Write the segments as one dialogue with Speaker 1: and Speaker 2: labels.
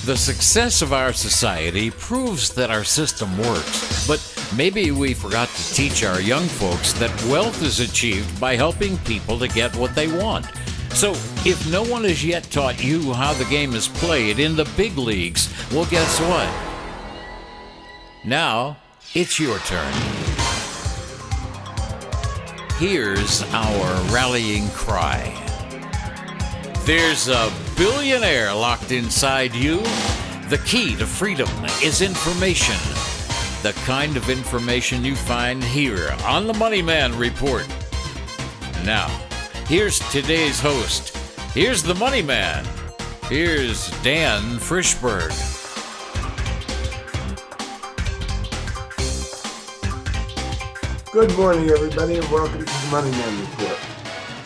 Speaker 1: The success of our society proves that our system works, but maybe we forgot to teach our young folks that wealth is achieved by helping people to get what they want. So, if no one has yet taught you how the game is played in the big leagues, well, guess what? Now, it's your turn. Here's our rallying cry. There's a billionaire locked inside you. The key to freedom is information. The kind of information you find here on the Money Man Report. Now, here's today's host. Here's the Money Man. Here's Dan Frishberg.
Speaker 2: Good morning, everybody, and welcome to the Money Man Report.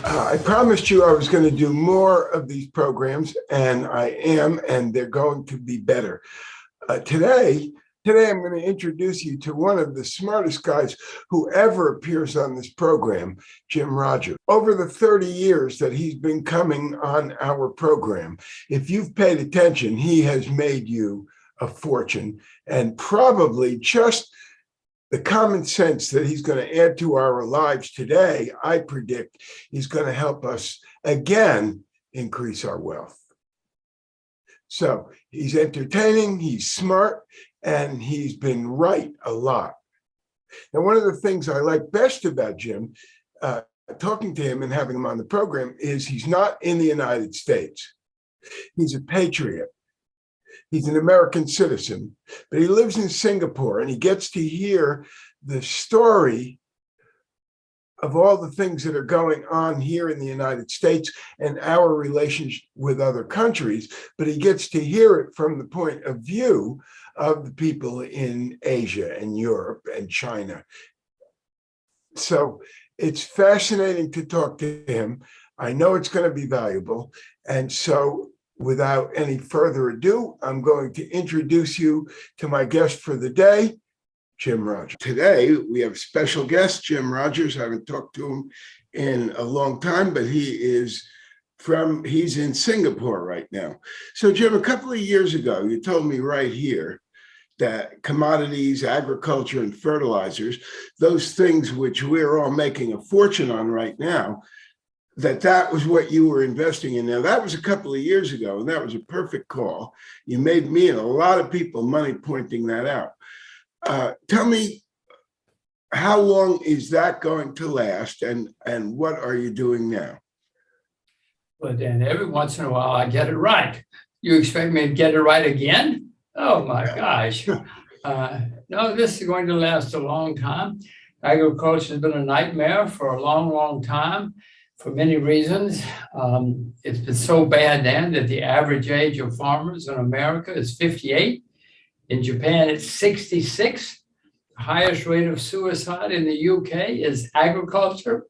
Speaker 2: I promised you I was going to do more of these programs, and I am, and they're going to be better. Today I'm going to introduce you to one of the smartest guys who ever appears on this program, Jim Rogers. Over the 30 years that he's been coming on our program, if you've paid attention, he has made you a fortune, and probably just the common sense that he's going to add to our lives today, I predict, he's going to help us again increase our wealth. So he's entertaining, he's smart, and he's been right a lot. Now, one of the things I like best about Jim, talking to him and having him on the program, is he's not in the United States. He's a patriot. He's an American citizen, but he lives in Singapore, and he gets to hear the story of all the things that are going on here in the United States and our relationship with other countries, but he gets to hear it from the point of view of the people in Asia and Europe and China. So it's fascinating to talk to him. I know it's going to be valuable, and so without any further ado, I'm going to introduce you to my guest for the day, Jim Rogers. Today, we have a special guest, Jim Rogers. I haven't talked to him in a long time, but he's in Singapore right now. So, Jim, a couple of years ago, you told me right here that commodities, agriculture, and fertilizers, those things which we're all making a fortune on right now, that was what you were investing in. Now, that was a couple of years ago, and that was a perfect call. You made me and a lot of people money pointing that out. Tell me, how long is that going to last, and what are you doing now?
Speaker 3: Well, Dan, every once in a while I get it right. You expect me to get it right again? Oh, my gosh. No, this is going to last a long time. Agriculture has been a nightmare for a long, long time. For many reasons. It's been so bad, Dan, that the average age of farmers in America is 58. In Japan, it's 66. The highest rate of suicide in the UK is agriculture.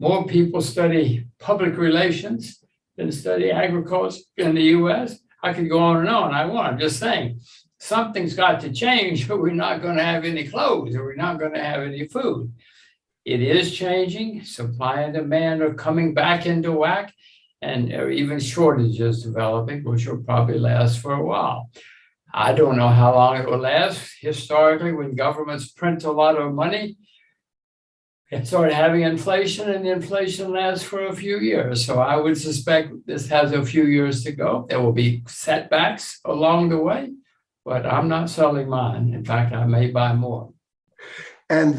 Speaker 3: More people study public relations than study agriculture in the US. I could go on and on. I'm just saying, something's got to change, or we're not going to have any clothes, or we're not going to have any food. It is changing. Supply and demand are coming back into whack, and there are even shortages developing, which will probably last for a while. I don't know how long it will last. Historically, when governments print a lot of money, it started having inflation, and the inflation lasts for a few years. So I would suspect this has a few years to go. There will be setbacks along the way, but I'm not selling mine. In fact, I may buy more.
Speaker 2: And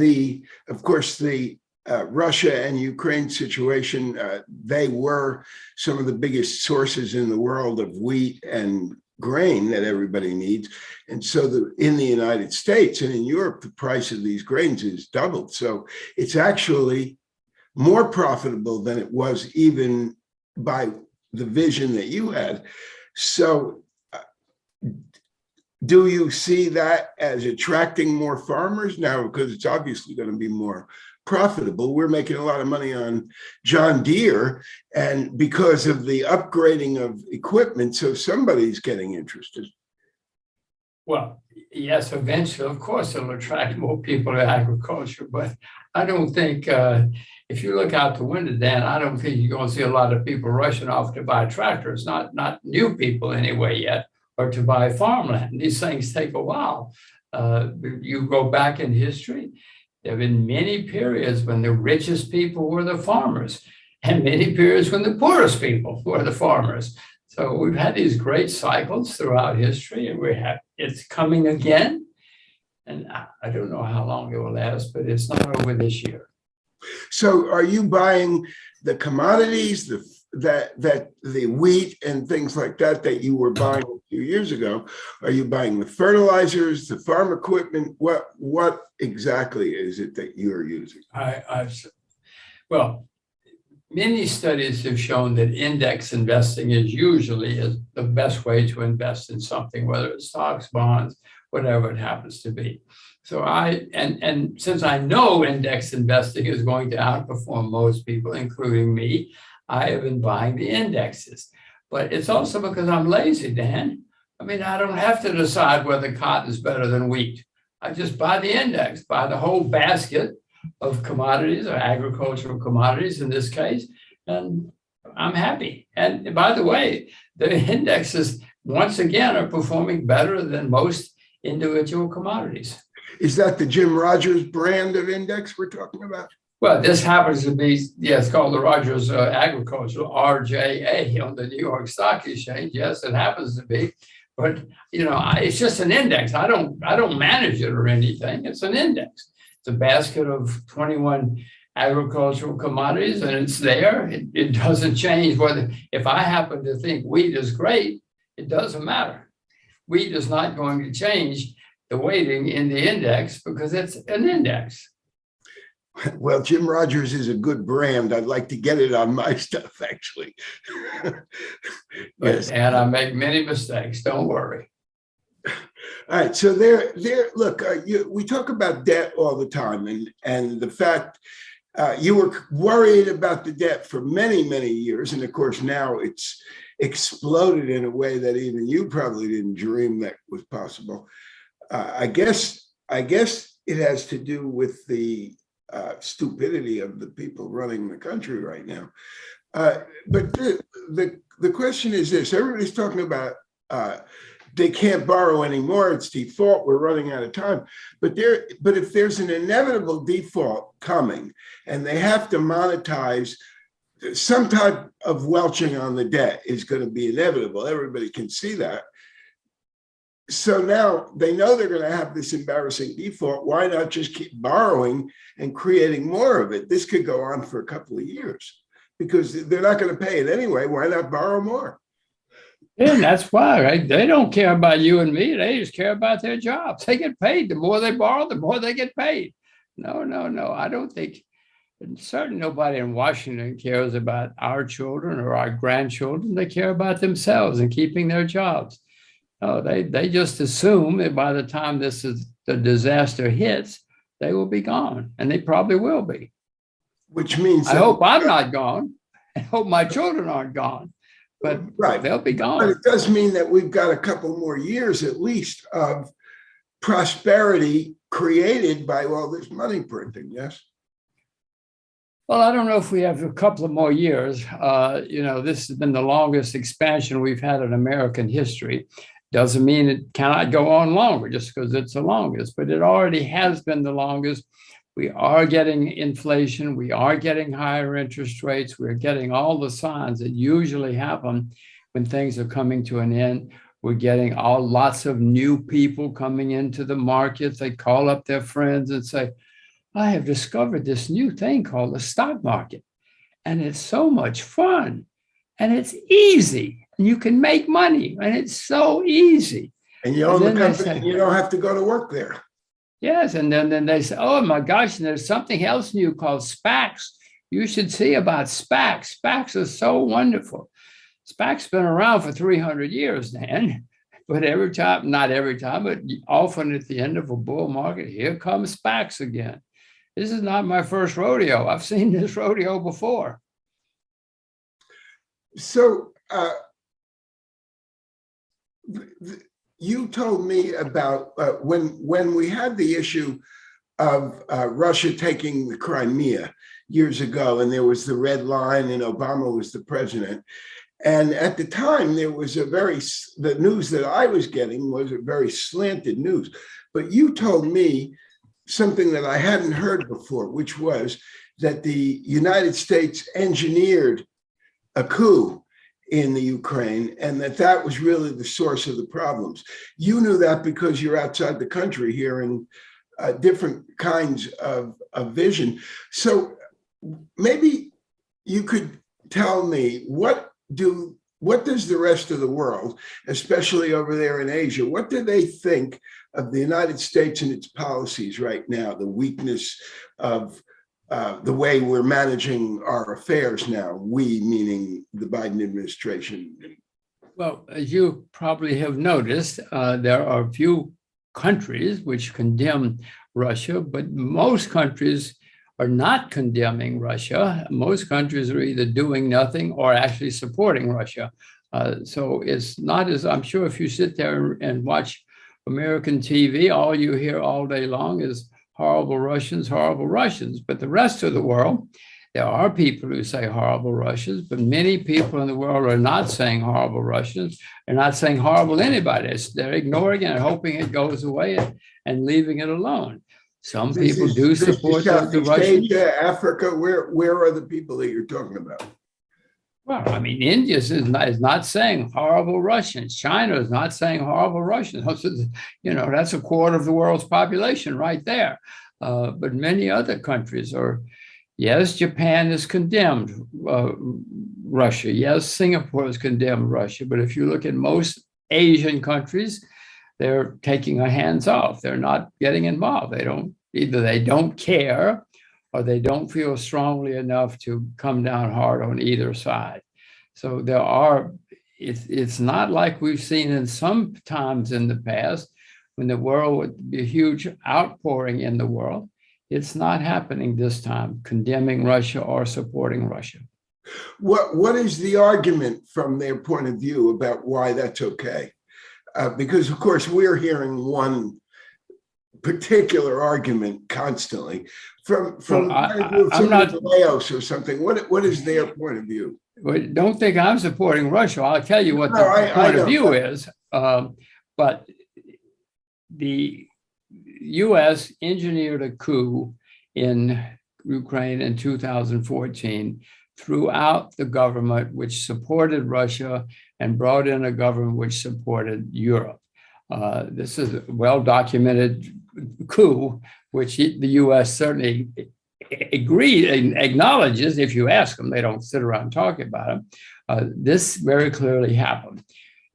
Speaker 2: of course, the Russia and Ukraine situation, they were some of the biggest sources in the world of wheat and grain that everybody needs. And so in the United States and in Europe, the price of these grains is doubled. So it's actually more profitable than it was even by the vision that you had. So do you see that as attracting more farmers now? Because it's obviously going to be more profitable. We're making a lot of money on John Deere, and because of the upgrading of equipment, so somebody's getting interested.
Speaker 3: Well, yes, eventually, of course, it'll attract more people to agriculture, but I don't think, if you look out the window, Dan, I don't think you're going to see a lot of people rushing off to buy tractors, not new people anyway yet. or to buy farmland. These things take a while. You go back in history, there have been many periods when the richest people were the farmers, and many periods when the poorest people were the farmers. So we've had these great cycles throughout history, and it's coming again. And I don't know how long it will last, but it's not over this year.
Speaker 2: So are you buying the commodities, the wheat and things like that you were buying a few years ago? Are you buying the fertilizers, the farm equipment? What exactly is it that you're using?
Speaker 3: Well, many studies have shown that index investing is usually the best way to invest in something, whether it's stocks, bonds, whatever it happens to be. So and since I know index investing is going to outperform most people, including me, I have been buying the indexes. But it's also because I'm lazy, Dan. I mean, I don't have to decide whether cotton is better than wheat. I just buy the index, buy the whole basket of commodities or agricultural commodities in this case, and I'm happy. And by the way, the indexes, once again, are performing better than most individual commodities.
Speaker 2: Is that the Jim Rogers brand of index we're talking about?
Speaker 3: Well, this happens to be, it's called the Rogers Agricultural, RJA, on the New York Stock Exchange. Yes, it happens to be. But, it's just an index. I don't manage it or anything. It's an index. It's a basket of 21 agricultural commodities, and it's there. It doesn't change whether, if I happen to think wheat is great, it doesn't matter. Wheat is not going to change the weighting in the index because it's an index.
Speaker 2: Well, Jim Rogers is a good brand. I'd like to get it on my stuff, actually.
Speaker 3: Yes. And I make many mistakes. Don't worry.
Speaker 2: All right. So look, we talk about debt all the time, and the fact you were worried about the debt for many, many years. And of course, now it's exploded in a way that even you probably didn't dream that was possible. I guess it has to do with the stupidity of the people running the country right now. But the question is this: everybody's talking about they can't borrow anymore; it's default. We're running out of time. But if there's an inevitable default coming, and they have to monetize, some type of welching on the debt is going to be inevitable. Everybody can see that. So now they know they're going to have this embarrassing default. Why not just keep borrowing and creating more of it? This could go on for a couple of years because they're not going to pay it anyway. Why not borrow more?
Speaker 3: And that's why, right? They don't care about you and me. They just care about their jobs. They get paid. The more they borrow, the more they get paid. No. I don't think, certainly nobody in Washington cares about our children or our grandchildren. They care about themselves and keeping their jobs. No, they just assume that by the time the disaster hits, they will be gone, and they probably will be.
Speaker 2: Which means
Speaker 3: I hope I'm not gone. I hope my children aren't gone, but
Speaker 2: right.
Speaker 3: They'll be gone.
Speaker 2: But it does mean that we've got a couple more years at least of prosperity created by all this money printing. Yes.
Speaker 3: Well, I don't know if we have a couple of more years. This has been the longest expansion we've had in American history. Doesn't mean it cannot go on longer just because it's the longest, but it already has been the longest. We are getting inflation. We are getting higher interest rates. We're getting all the signs that usually happen when things are coming to an end. We're getting lots of new people coming into the markets. They call up their friends and say, I have discovered this new thing called the stock market, and it's so much fun, and it's easy. And you can make money, and it's so easy.
Speaker 2: And you own the company, and you don't have to go to work there.
Speaker 3: Yes, and then they say, oh my gosh, and there's something else new called SPACs. You should see about SPACs. SPACs are so wonderful. SPACs been around for 300 years, Dan. But not every time, but often at the end of a bull market, here comes SPACs again. This is not my first rodeo. I've seen this rodeo before.
Speaker 2: So you told me about when we had the issue of Russia taking the Crimea years ago, and there was the red line, and Obama was the president. And at the time, there was the news that I was getting was a very slanted news. But you told me something that I hadn't heard before, which was that the United States engineered a coup in the Ukraine, and that was really the source of the problems. You knew that because you're outside the country hearing different kinds of vision. So maybe you could tell me what does the rest of the world, especially over there in Asia, what do they think of the United States and its policies right now, the weakness of the way we're managing our affairs now, we meaning the Biden administration?
Speaker 3: Well, as you probably have noticed, there are few countries which condemn Russia, but most countries are not condemning Russia. Most countries are either doing nothing or actually supporting Russia. So it's not as, I'm sure if you sit there and watch American TV, all you hear all day long is horrible Russians, horrible Russians. But the rest of the world, there are people who say horrible Russians, but many people in the world are not saying horrible Russians. They're not saying horrible anybody. They're ignoring it and hoping it goes away and leaving it alone. Some people do support the Russians.
Speaker 2: Asia, Africa, where are the people that you're talking about?
Speaker 3: Well, I mean, India is not saying horrible Russians. China is not saying horrible Russians. You know, that's a quarter of the world's population right there. But many other countries are, yes, Japan has condemned Russia. Yes, Singapore has condemned Russia. But if you look at most Asian countries, they're taking their hands off. They're not getting involved. Either they don't care or they don't feel strongly enough to come down hard on either side. So it's not like we've seen in some times in the past when the world would be a huge outpouring in the world. It's not happening this time, condemning Russia or supporting Russia.
Speaker 2: What is the argument from their point of view about why that's okay? Because, of course, we're hearing one particular argument constantly from
Speaker 3: I'm not
Speaker 2: Laos or something. What is their point of view?
Speaker 3: Well, don't think I'm supporting Russia. I'll tell you what the point of view is. But the U.S. engineered a coup in Ukraine in 2014 throughout the government which supported Russia and brought in a government which supported Europe. This is a well-documented coup, which the U.S. certainly agreed and acknowledges. If you ask them, they don't sit around talking about it. This very clearly happened.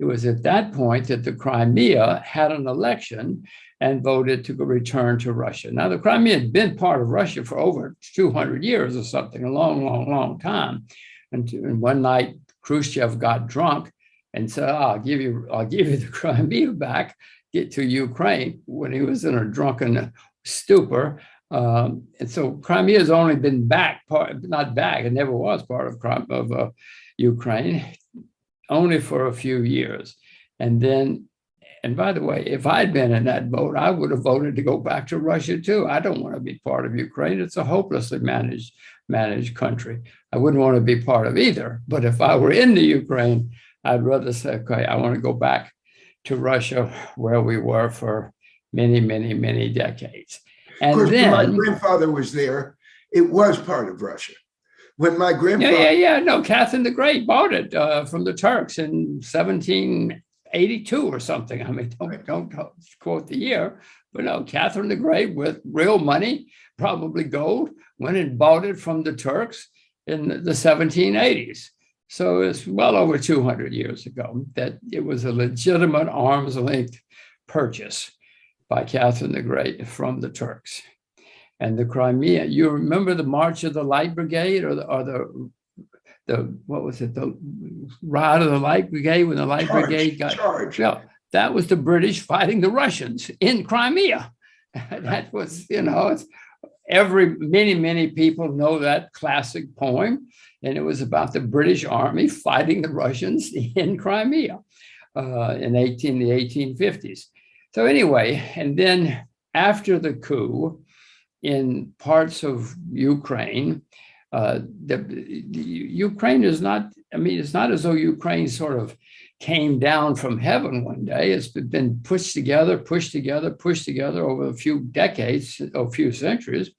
Speaker 3: It was at that point that the Crimea had an election and voted to return to Russia. Now, the Crimea had been part of Russia for over 200 years or something, a long, long, long time. And one night, Khrushchev got drunk and said, I'll give you the Crimea back, get to Ukraine, when he was in a drunken stupor. And so Crimea has only been it never was part of Ukraine, only for a few years. And by the way, if I'd been in that boat, I would have voted to go back to Russia too. I don't want to be part of Ukraine. It's a hopelessly managed country. I wouldn't want to be part of either. But if I were in the Ukraine, I'd rather say, okay, I want to go back to Russia where we were for many, many, many decades. And
Speaker 2: of course,
Speaker 3: then
Speaker 2: when my grandfather was there, it was part of Russia. When my grandfather...
Speaker 3: No, Catherine the Great bought it from the Turks in 1782 or something. I mean, don't quote the year, but no, Catherine the Great with real money, probably gold, went and bought it from the Turks in the 1780s. So it's well over 200 years ago that it was a legitimate arm's length purchase by Catherine the Great from the Turks. And the Crimea, you remember the March of the Light Brigade or the what was it, the Ride of the Light Brigade when the Light Brigade got charged? Yeah, that was the British fighting the Russians in Crimea. That was, it's many people know that classic poem. And it was about the British Army fighting the Russians in Crimea in the 1850s. So anyway, and then after the coup in parts of Ukraine, Ukraine is not, I mean, it's not as though Ukraine sort of came down from heaven one day. It's been pushed together over a few decades, a few centuries.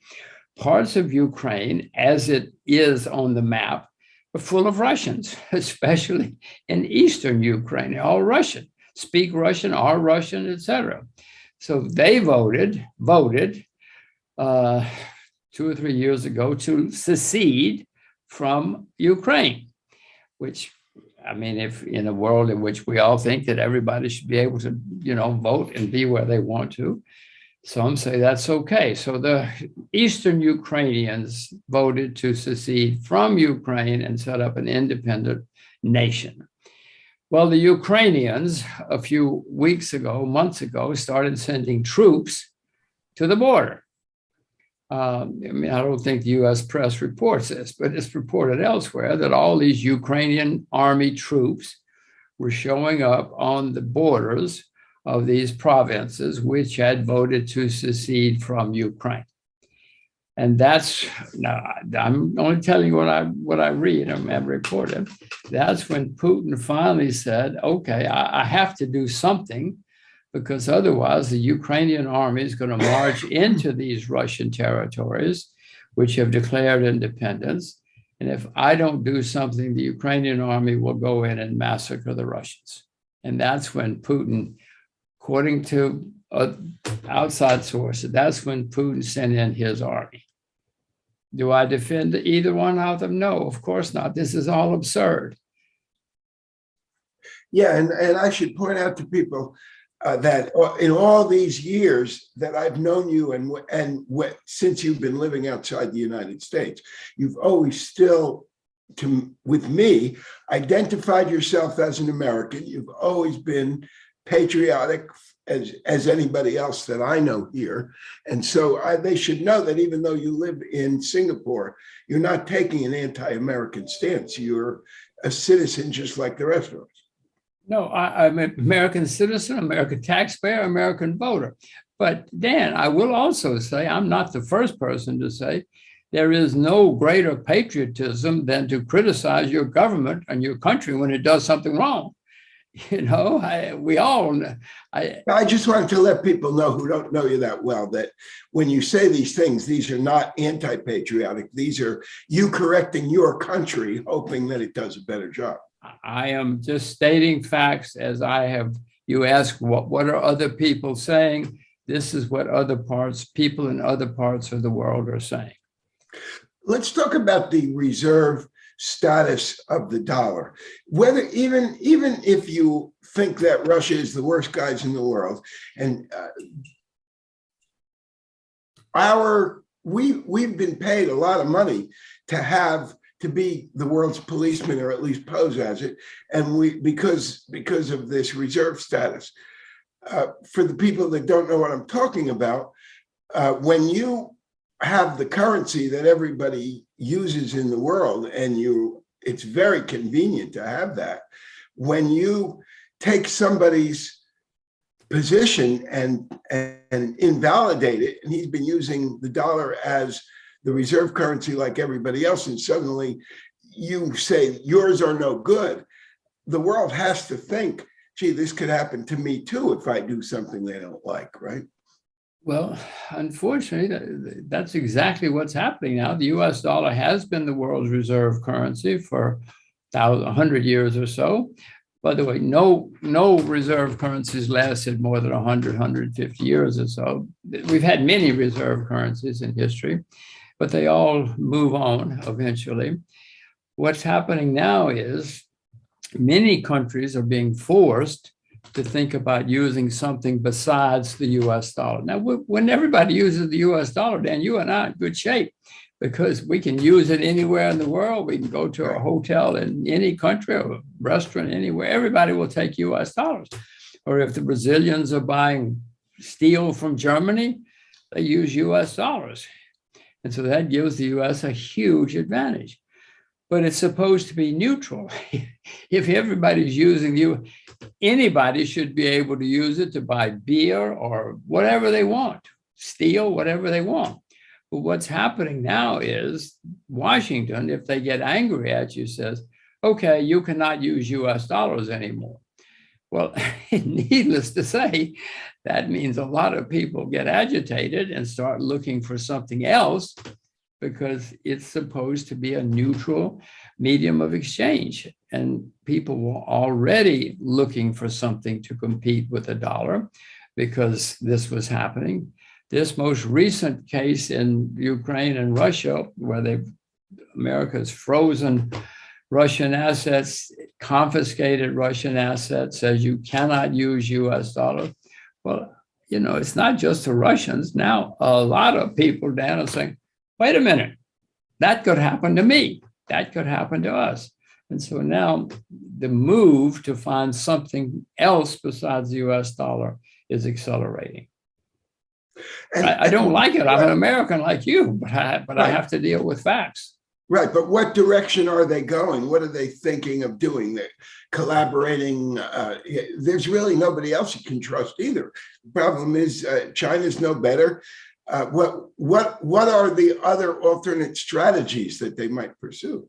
Speaker 3: Parts of Ukraine, as it is on the map, are full of Russians, especially in eastern Ukraine. They're all Russian, speak Russian, are Russian, etc. So they voted 2 or 3 years ago to secede from Ukraine, which, I mean, if in a world in which we all think that everybody should be able to, vote and be where they want to, some say that's okay. So the Eastern Ukrainians voted to secede from Ukraine and set up an independent nation. Well, the Ukrainians, a few months ago, started sending troops to the border. I don't think the US press reports this, but it's reported elsewhere that all these Ukrainian army troops were showing up on the borders of these provinces which had voted to secede from Ukraine. And that's, now I'm only telling you what I read, I'm reported. That's when Putin finally said, okay, I have to do something, because otherwise the Ukrainian army is going to march into these Russian territories, which have declared independence. And if I don't do something, the Ukrainian army will go in and massacre the Russians. And that's when Putin, according to outside sources, that's when Putin sent in his army. Do I defend either one of them? No, of course not. This is all absurd.
Speaker 2: Yeah, and I should point out to people that in all these years that I've known you and since you've been living outside the United States, you've always still, with me, identified yourself as an American. You've always been patriotic as anybody else that I know here. And so they should know that even though you live in Singapore, you're not taking an anti-American stance. You're a citizen just like the rest of us.
Speaker 3: No, I'm an American citizen, American taxpayer, American voter. But Dan, I will also say, I'm not the first person to say there is no greater patriotism than to criticize your government and your country when it does something wrong. We all know.
Speaker 2: I just wanted to let people know who don't know you that well that when you say these things, these are not anti-patriotic. These are you correcting your country, hoping that it does a better job.
Speaker 3: I am just stating facts as I have. You ask what are other people saying? This is what people in other parts of the world are saying.
Speaker 2: Let's talk about the reserve status of the dollar. Whether even if you think that Russia is the worst guys in the world, and we've been paid a lot of money to be the world's policeman, or at least pose as it, and because of this reserve status. For the people that don't know what I'm talking about, when you have the currency that everybody uses in the world, and it's very convenient to have that. When you take somebody's position and invalidate it, and he's been using the dollar as the reserve currency like everybody else, and suddenly you say yours are no good, the world has to think, gee, this could happen to me too if I do something they don't like, right?
Speaker 3: Well, unfortunately, that's exactly what's happening now. The US dollar has been the world's reserve currency for 100 years or so. By the way, no reserve currencies lasted more than 100, 150 years or so. We've had many reserve currencies in history, but they all move on eventually. What's happening now is many countries are being forced to think about using something besides the US dollar. Now, when everybody uses the US dollar, then you and I are in good shape, because we can use it anywhere in the world. We can go to a hotel in any country or a restaurant anywhere. Everybody will take US dollars. Or if the Brazilians are buying steel from Germany, they use US dollars. And so that gives the US a huge advantage. But it's supposed to be neutral. If everybody's using you, anybody should be able to use it to buy beer or whatever they want, steel, whatever they want. But what's happening now is Washington, if they get angry at you, says, okay, you cannot use US dollars anymore. Well, needless to say, that means a lot of people get agitated and start looking for something else because it's supposed to be a neutral medium of exchange. And people were already looking for something to compete with the dollar because this was happening. This most recent case in Ukraine and Russia, where America's frozen Russian assets, confiscated Russian assets, says you cannot use US dollars. Well, it's not just the Russians. Now, a lot of people down are saying, wait a minute, that could happen to me. That could happen to us. And so now the move to find something else besides the US dollar is accelerating. I don't like it. I'm an American like you, but I have to deal with facts.
Speaker 2: Right, but what direction are they going? What are they thinking of doing? They're collaborating. There's really nobody else you can trust either. The problem is China's no better. What are the other alternate strategies that they might pursue?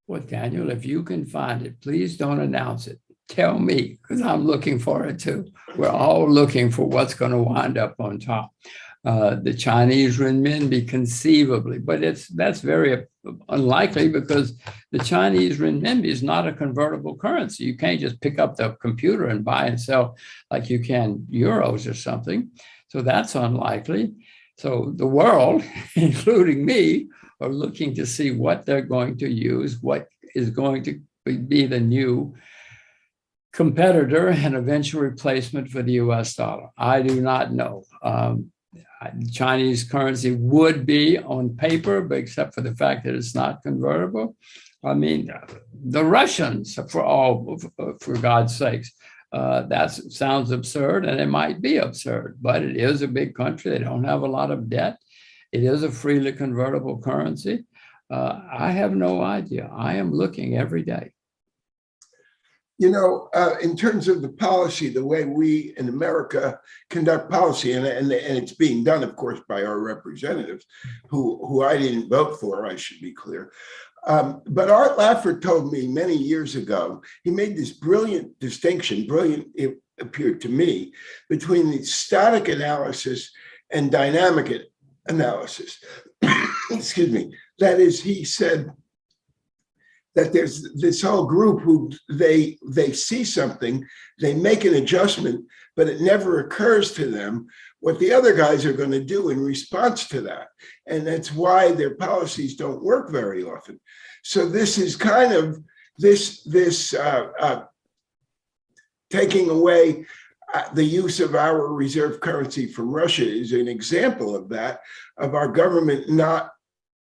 Speaker 3: Well, Daniel, if you can find it, please don't announce it. Tell me, because I'm looking for it too. We're all looking for what's going to wind up on top. The Chinese renminbi conceivably, but that's very unlikely because the Chinese renminbi is not a convertible currency. You can't just pick up the computer and buy and sell like you can euros or something. So that's unlikely. So the world, including me, are looking to see what they're going to use, what is going to be the new competitor and eventual replacement for the US dollar. I do not know. Chinese currency would be on paper, but except for the fact that it's not convertible. I mean, the Russians, for God's sakes, that sounds absurd, and it might be absurd, but it is a big country. They don't have a lot of debt. It is a freely convertible currency. I have no idea. I am looking every day.
Speaker 2: In terms of the policy, the way we in America conduct policy, and it's being done, of course, by our representatives, who I didn't vote for, I should be clear. But Art Laffer told me many years ago, he made this brilliant distinction, it appeared to me, between the static analysis and dynamic analysis. Excuse me. That is, he said, that there's this whole group who they see something, they make an adjustment, but it never occurs to them what the other guys are going to do in response to that. And that's why their policies don't work very often. So this is kind of this taking away the use of our reserve currency from Russia is an example of that, of our government not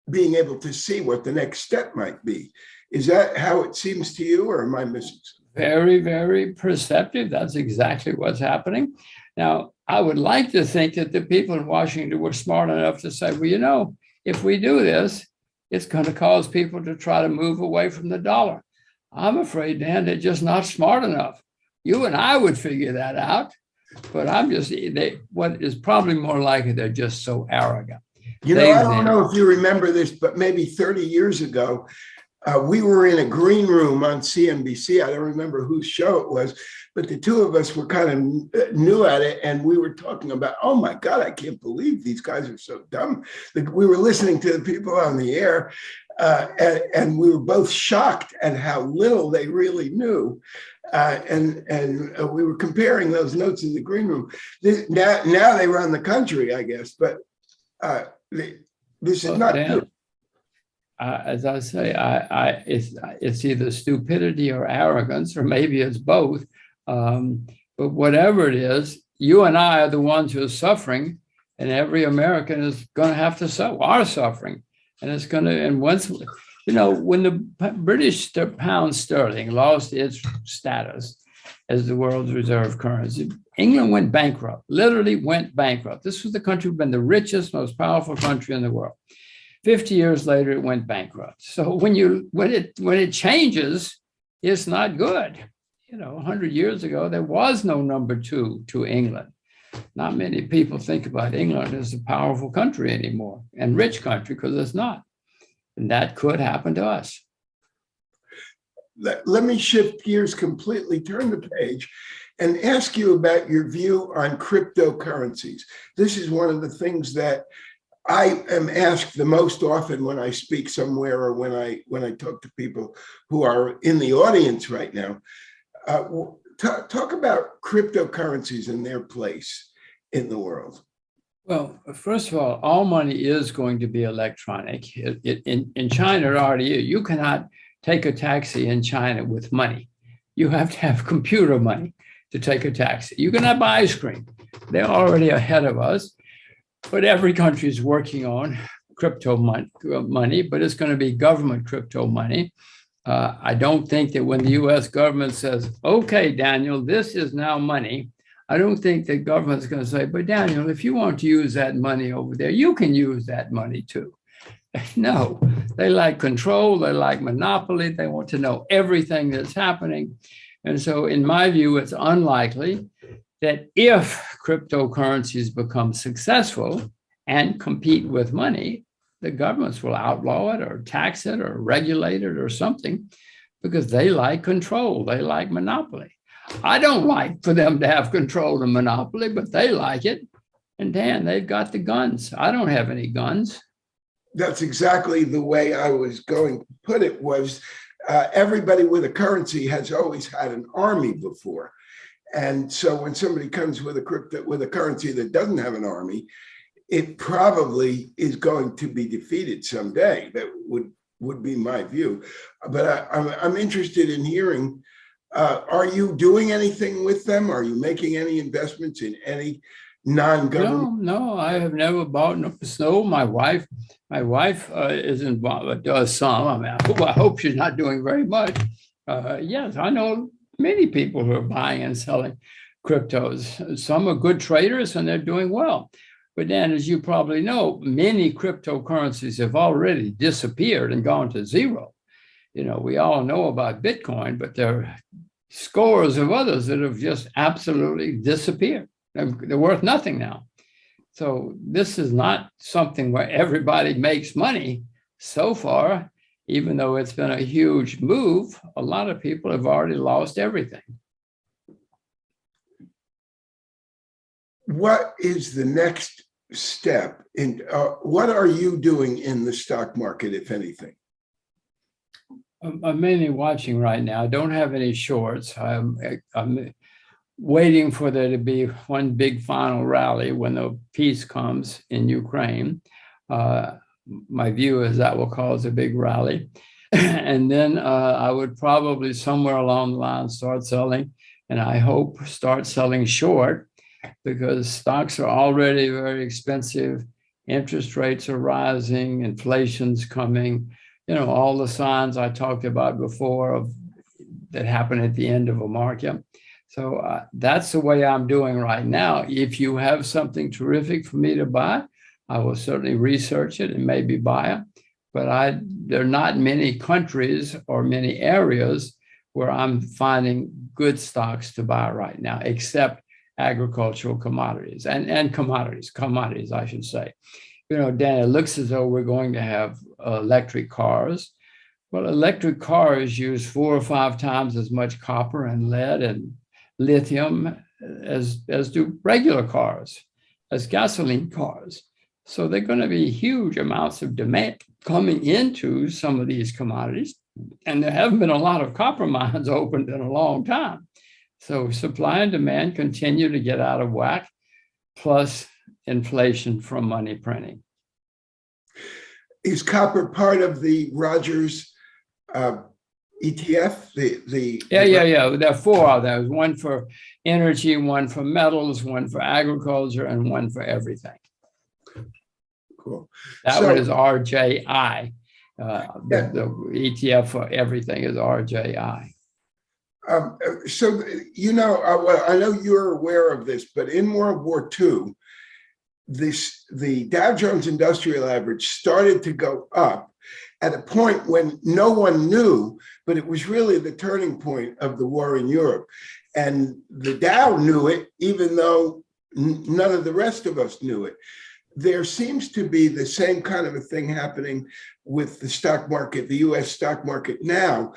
Speaker 2: being able to see what the next step might be. Is that how it seems to you, or am I missing something?
Speaker 3: Very, very perceptive. That's exactly what's happening. Now, I would like to think that the people in Washington were smart enough to say, well, if we do this, it's going to cause people to try to move away from the dollar. I'm afraid, Dan, they're just not smart enough. You and I would figure that out, but what is probably more likely, they're just so arrogant.
Speaker 2: I don't know if you remember this, but maybe 30 years ago, we were in a green room on CNBC. I don't remember whose show it was, but the two of us were kind of new at it. And we were talking about, oh my God, I can't believe these guys are so dumb. We were listening to the people on the air and we were both shocked at how little they really knew. And we were comparing those notes in the green room. Now they run the country, I guess, but this is not good.
Speaker 3: As I say, it's either stupidity or arrogance, or maybe it's both. But whatever it is, you and I are the ones who are suffering, and every American is going to have to are suffering. And it's going to, and once, when the British pound sterling lost its status as the world's reserve currency, England went bankrupt, literally went bankrupt. This was the country who'd been the richest, most powerful country in the world. 50 years later, it went bankrupt. So when it changes, it's not good. 100 years ago, there was no number two to England. not many people think about England as a powerful country anymore and rich country, because it's not. And that could happen to us.
Speaker 2: Let me shift gears completely, turn the page, and ask you about your view on cryptocurrencies. This is one of the things that I am asked the most often when I speak somewhere or when I talk to people who are in the audience right now. Talk about cryptocurrencies and their place in the world.
Speaker 3: Well, first of all money is going to be electronic. In China, it already is. You cannot take a taxi in China with money. You have to have computer money to take a taxi. You cannot buy ice cream. They're already ahead of us. But every country is working on crypto money, but it's going to be government crypto money. I don't think that when the US government says, okay, Daniel, this is now money, I don't think the government's going to say, but Daniel, if you want to use that money over there, you can use that money too. No, they like control, they like monopoly, they want to know everything that's happening. And so in my view, it's unlikely that if cryptocurrencies become successful and compete with money, the governments will outlaw it or tax it or regulate it or something, because they like control, they like monopoly. I don't like for them to have control and monopoly, but they like it. And Dan, they've got the guns. I don't have any guns.
Speaker 2: That's exactly the way I was going to put it, was everybody with a currency has always had an army before. And so when somebody comes with a currency that doesn't have an army, it probably is going to be defeated someday. That would be my view. But I'm interested in hearing, are you doing anything with them? Are you making any investments in any non-government?
Speaker 3: No, I have never bought no snow. My wife is involved, does some. I mean, I hope she's not doing very much. Yes, I know many people who are buying and selling cryptos. Some are good traders and they're doing well. But then, as you probably know, many cryptocurrencies have already disappeared and gone to zero. You know, we all know about Bitcoin, but there are scores of others that have just absolutely disappeared. They're worth nothing now. So this is not something where everybody makes money so far. Even though it's been a huge move, a lot of people have already lost everything.
Speaker 2: What is the next step in what are you doing in the stock market, if anything?
Speaker 3: I'm mainly watching right now. I don't have any shorts. I'm waiting for there to be one big final rally when the peace comes in Ukraine. My view is that will cause a big rally. And then I would probably somewhere along the line start selling, and I hope start selling short, because stocks are already very expensive. Interest rates are rising, inflation's coming, you know, all the signs I talked about before of that happen at the end of a market. So that's the way I'm doing right now. If you have something terrific for me to buy, I will certainly research it and maybe buy it. But there are not many countries or many areas where I'm finding good stocks to buy right now, except agricultural commodities and commodities, I should say. You know, Dan, it looks as though we're going to have electric cars. Well, electric cars use 4 or 5 times as much copper and lead and lithium as do regular cars, as gasoline cars. So there are going to be huge amounts of demand coming into some of these commodities. And there haven't been a lot of copper mines opened in a long time. So supply and demand continue to get out of whack, plus inflation from money printing.
Speaker 2: Is copper part of the Rogers ETF?
Speaker 3: Yeah. There are 4 of those: one for energy, one for metals, one for agriculture, and one for everything.
Speaker 2: Cool.
Speaker 3: That one is RJI. The ETF for everything is RJI.
Speaker 2: So, you know, I know you're aware of this, but in World War II, the Dow Jones Industrial Average started to go up at a point when no one knew, but it was really the turning point of the war in Europe. And the Dow knew it, even though none of the rest of us knew it. There seems to be the same kind of a thing happening with the stock market, the US stock market now,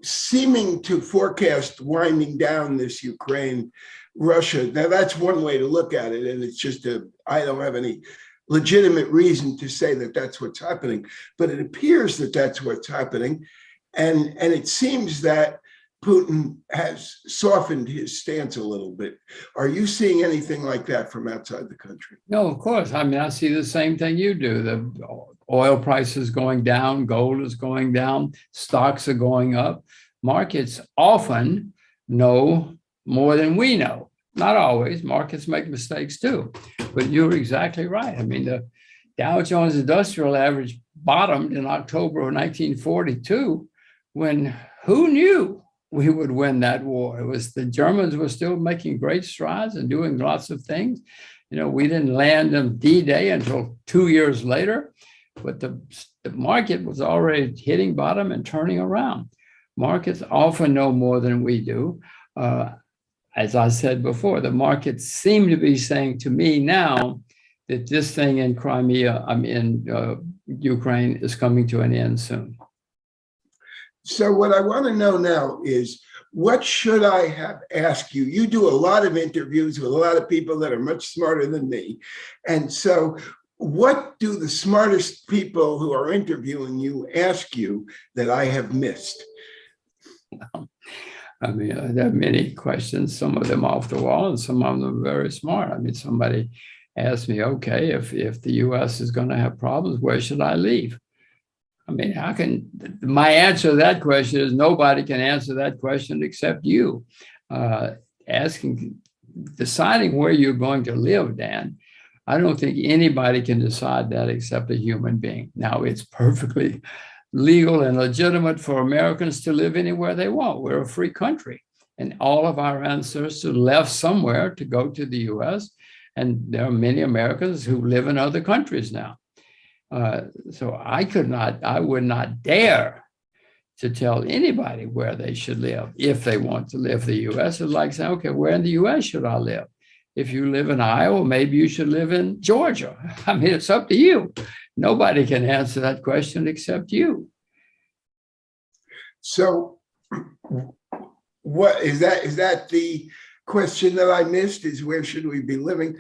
Speaker 2: seeming to forecast winding down this Ukraine, Russia. Now, that's one way to look at it. And it's just I don't have any legitimate reason to say that that's what's happening, but it appears that that's what's happening. And it seems that Putin has softened his stance a little bit. Are you seeing anything like that from outside the country?
Speaker 3: No, of course. I mean, I see the same thing you do. The oil price is going down, gold is going down, stocks are going up. Markets often know more than we know. Not always. Markets make mistakes too. But you're exactly right. I mean, the Dow Jones Industrial Average bottomed in October of 1942 when who knew we would win that war? It was the Germans were still making great strides and doing lots of things. You know, we didn't land on D-Day until 2 years later, but the market was already hitting bottom and turning around. Markets often know more than we do. As I said before, the markets seem to be saying to me now that this thing in Crimea, Ukraine, is coming to an end soon.
Speaker 2: So what I want to know now is, what should I have asked you? You do a lot of interviews with a lot of people that are much smarter than me. And so what do the smartest people who are interviewing you ask you that I have missed?
Speaker 3: I mean, there are many questions, some of them off the wall and some of them very smart. I mean, somebody asked me, okay, if the US is going to have problems, where should I leave? I mean, my answer to that question is nobody can answer that question except you. Deciding where you're going to live, Dan, I don't think anybody can decide that except a human being. Now, it's perfectly legal and legitimate for Americans to live anywhere they want. We're a free country, and all of our ancestors left somewhere to go to the US, and there are many Americans who live in other countries now. So I would not dare to tell anybody where they should live if they want to live in the US. It's like saying, okay, where in the US should I live? If you live in Iowa, maybe you should live in Georgia. I mean, it's up to you. Nobody can answer that question except you.
Speaker 2: So what is that? Is that the question that I missed? Is where should we be living?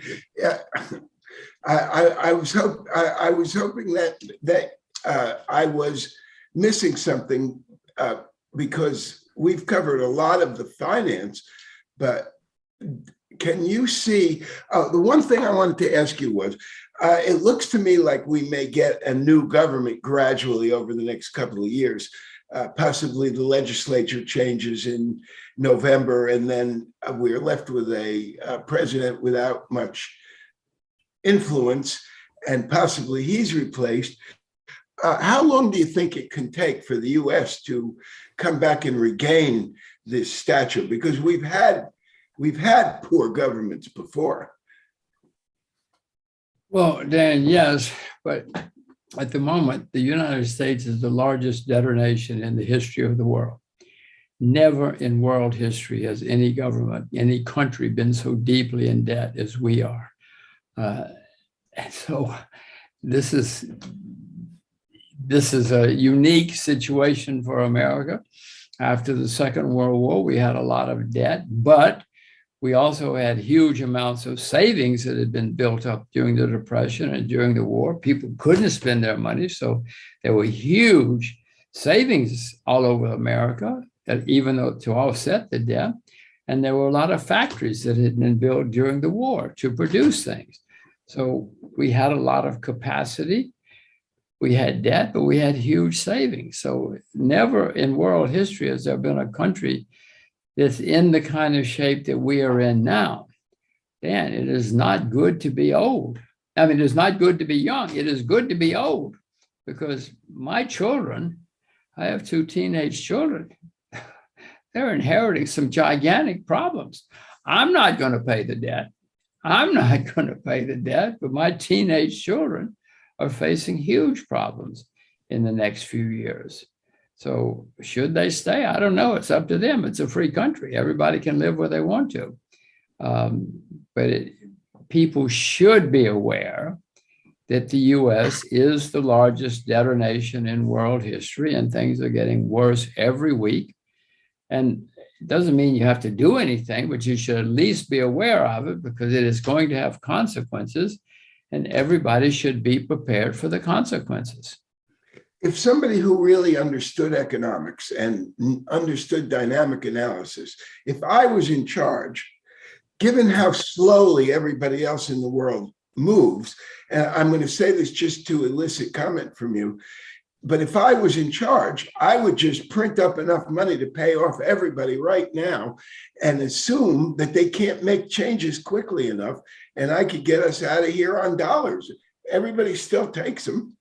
Speaker 2: I was hoping that I was missing something because we've covered a lot of the finance, but can you see, the one thing I wanted to ask you was, it looks to me like we may get a new government gradually over the next couple of years. Possibly the legislature changes in November, and then we're left with a president without much influence, and possibly he's replaced. How long do you think it can take for the US to come back and regain this stature? Because we've had poor governments before.
Speaker 3: Well, Dan, yes, but at the moment, the United States is the largest debtor nation in the history of the world. Never in world history has any government, any country been so deeply in debt as we are. And so this is a unique situation for America. After the Second World War, we had a lot of debt, but we also had huge amounts of savings that had been built up during the Depression and during the war. People couldn't spend their money, so there were huge savings all over America, even though to offset the debt. And there were a lot of factories that had been built during the war to produce things. So we had a lot of capacity. We had debt, but we had huge savings. So never in world history has there been a country that's in the kind of shape that we are in now. Dan, it is not good to be old. I mean, it's not good to be young. It is good to be old, because my children, I have 2 teenage children, they're inheriting some gigantic problems. I'm not going to pay the debt. But my teenage children are facing huge problems in the next few years. So should they stay? I don't know. It's up to them. It's a free country. Everybody can live where they want to. But people should be aware that the U.S. is the largest debtor nation in world history, and things are getting worse every week. And it doesn't mean you have to do anything, but you should at least be aware of it, because it is going to have consequences, and everybody should be prepared for the consequences.
Speaker 2: If somebody who really understood economics and understood dynamic analysis, if I was in charge, given how slowly everybody else in the world moves, and I'm going to say this just to elicit comment from you, but if I was in charge, I would just print up enough money to pay off everybody right now and assume that they can't make changes quickly enough, and I could get us out of here on dollars. Everybody still takes them.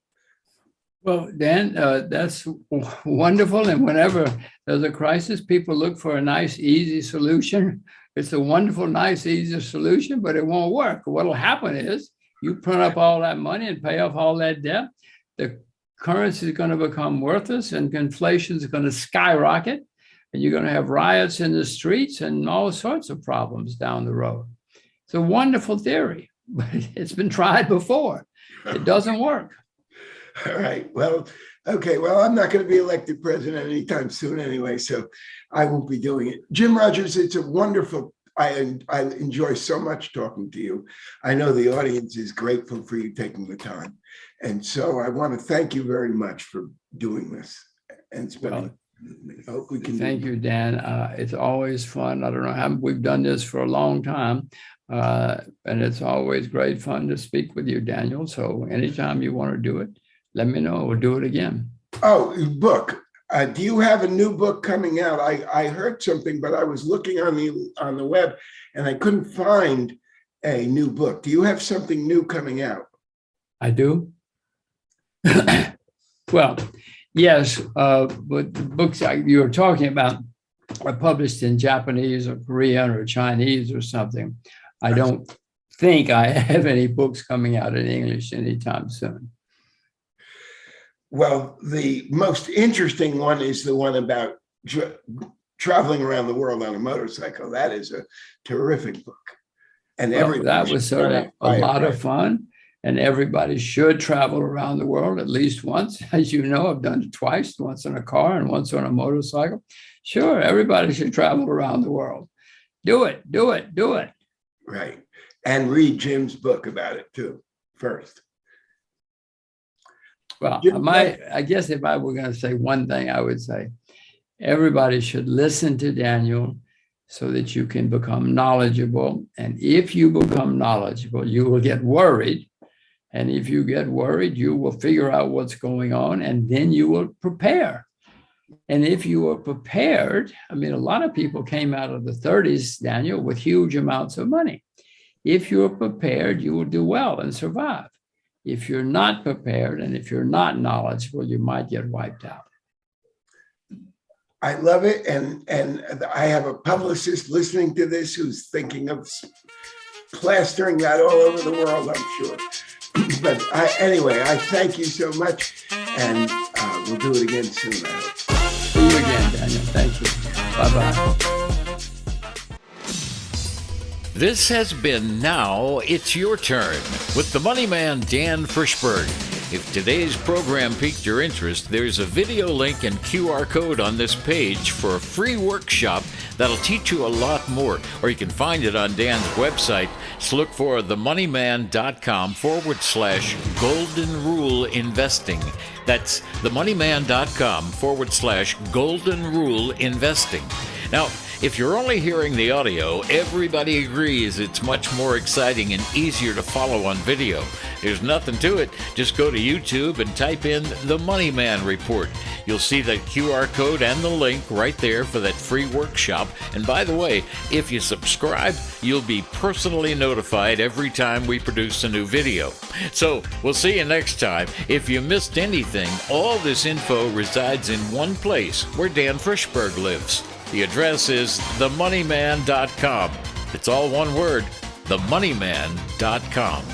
Speaker 3: Well, Dan, that's wonderful. And whenever there's a crisis, people look for a nice, easy solution. It's a wonderful, nice, easy solution, but it won't work. What'll happen is you print up all that money and pay off all that debt. The currency is going to become worthless, and inflation is going to skyrocket, and you're going to have riots in the streets and all sorts of problems down the road. It's a wonderful theory, but it's been tried before. It doesn't work.
Speaker 2: All right. Well, okay. Well, I'm not going to be elected president anytime soon anyway, so I won't be doing it. Jim Rogers, it's a wonderful, I enjoy so much talking to you. I know the audience is grateful for you taking the time. And so I want to thank you very much for doing this and spending. I hope we can.
Speaker 3: Thank you, Dan. It's always fun. I don't know how we've done this for a long time. And it's always great fun to speak with you, Daniel. So anytime you want to do it, let me know. We'll do it again.
Speaker 2: Oh, book. Do you have a new book coming out? I heard something, but I was looking on the web and I couldn't find a new book. Do you have something new coming out?
Speaker 3: I do. Well, yes, but the books you were talking about are published in Japanese or Korean or Chinese or something. I don't think I have any books coming out in English anytime soon.
Speaker 2: Well, the most interesting one is the one about traveling around the world on a motorcycle. That is a terrific book. And
Speaker 3: that was sort of a lot of fun. And everybody should travel around the world at least once. As you know, I've done it twice, once in a car and once on a motorcycle. Sure, everybody should travel around the world. Do it, do it, do it.
Speaker 2: Right. And read Jim's book about it too, first.
Speaker 3: Well, I guess if I were going to say one thing, I would say everybody should listen to Daniel so that you can become knowledgeable. And if you become knowledgeable, you will get worried. And if you get worried, you will figure out what's going on, and then you will prepare. And if you are prepared, I mean, a lot of people came out of the 30s, Daniel, with huge amounts of money. If you're prepared, you will do well and survive. If you're not prepared and if you're not knowledgeable, you might get wiped out.
Speaker 2: I love it. And I have a publicist listening to this who's thinking of plastering that all over the world, I'm sure. But anyway, I thank you so much. And we'll do it again soon, I hope.
Speaker 3: See you again, Daniel. Thank you. Bye-bye.
Speaker 1: This has been Now It's Your Turn with the Money Man, Dan Frishberg. If today's program piqued your interest, there's a video link and QR code on this page for a free workshop that'll teach you a lot more. Or you can find it on Dan's website. Just look for themoneyman.com/golden rule investing. That's themoneyman.com/golden rule investing. Now, if you're only hearing the audio, everybody agrees it's much more exciting and easier to follow on video. There's nothing to it. Just go to YouTube and type in The Money Man Report. You'll see that QR code and the link right there for that free workshop. And by the way, if you subscribe, you'll be personally notified every time we produce a new video. So we'll see you next time. If you missed anything, all this info resides in one place where Dan Frishberg lives. The address is themoneyman.com. It's all one word, themoneyman.com.